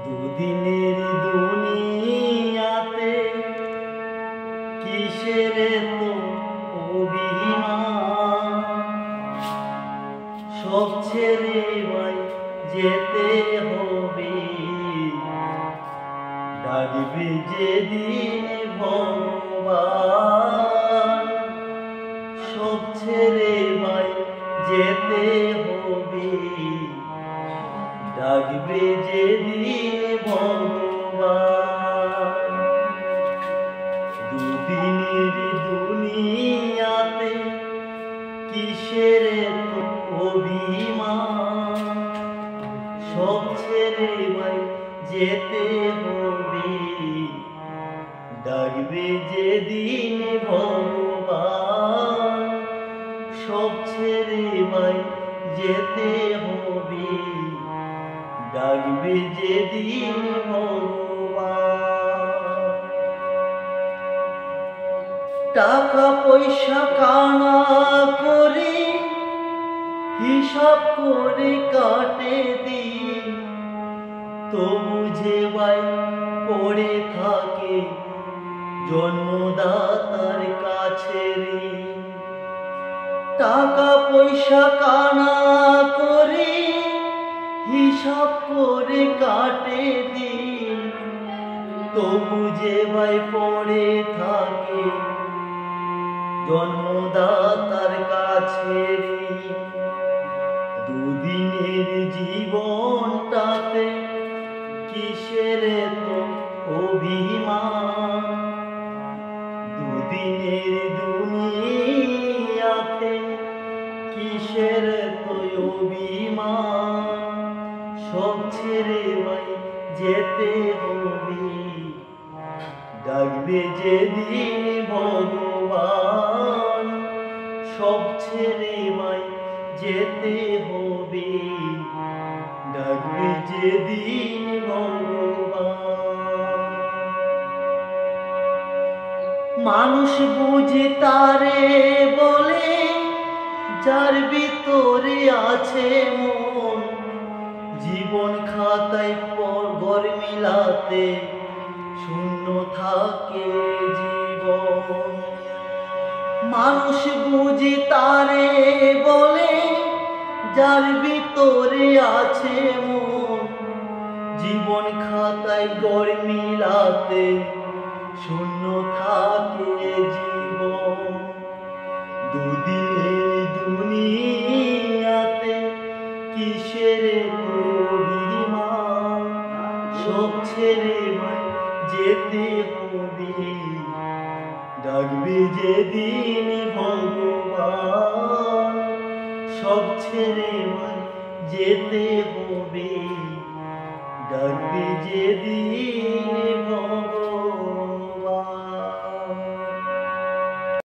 দুদিনের দুনিয়াতে কিসের তো অভিমান, সব ছেড়ে ভাই যেতে হবে, ডাকবে যেদিন ভগবান। সব ছেড়ে ভাই যেতে হবে, ডাকবে যেদিন ভগবান। দুদিনের দুনিয়াতে কিসের তো অভিমান, সব ছেড়ে ভাই যেতে হবে, ডাকবে যেদিন ভগবান। সব ছেড়ে ভাই যেতে হবে, ডাকবে যেদিন ভগবান। টাকা পয়সা কানা করে হিসাব করে কাটে দিন, তবু যে ভাই পড়ে থাকে জন্মদাতার কাছে ঋণ। টাকা পয়সা কানা করে হিসাব করে কাটে দিন, তবু যে ভাই পড়ে থাকে জন্মদাতার কাছে ঋণ। দুদিনের জীবনটাতে কিসের তো অভিমান, দুদিনের দুনিয়াতে কিসের তো অভিমান। সব ছেড়ে ভাই যেতে হবে, ডাকবে যেদিন ভগবান। সব ছেড়ে ভাই যেতে হবে, ডাকবে যেদিন ভগবান। মানুষ বুঝে তারে বলে যার ভিতরে আছে মন, জীবন খাতায় ঘর মিলাতে শূন্য থাকে জীবন। মানুষ বুঝে তারে বলে যার ভিতরে আছে মন, জীবন খাতায় ঘর মিলাতে শূন্য থাকে জীবন। দুদিনের দুনিয়াতে কিসের তো অভিমান, সব ছেড়ে ভাই যেতে হবে, ডাকবে যেদিন ভগবান। সব ছেড়ে ভাই যেতে হবে, ডাকবে যেদিন